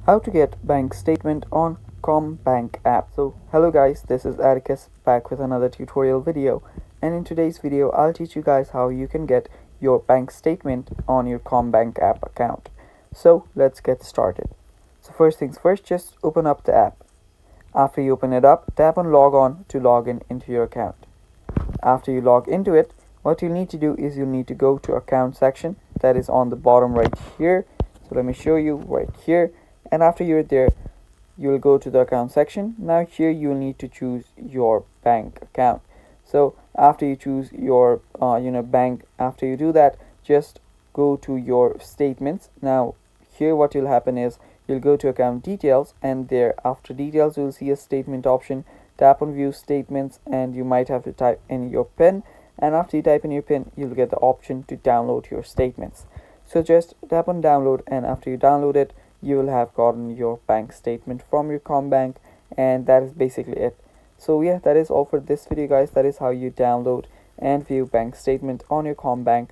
How to get bank statement on CommBank app. So hello guys, this is Atticus back with another tutorial video, and in today's video I'll teach you guys how you can get your bank statement on your CommBank app account. So let's get started. So first things first, just open up the app. After you open it up, tap on log on to log in into your account. After you log into it, what you need to do is you need to go to account section, that is on the bottom right here. So let me show you right here, and after you're there you will go to the account section. Now here you will need to choose your bank account. So after you choose your bank, after you do that, just go to your statements. Now here what will happen is you'll go to account details, and there after details you'll see a statement option. Tap on view statements, and you might have to type in your PIN, and after you type in your PIN you'll get the option to download your statements. So just tap on download, and after you download it you will have gotten your bank statement from your CommBank, and that is basically it. So yeah, that is all for this video guys. That is how you download and view bank statement on your CommBank.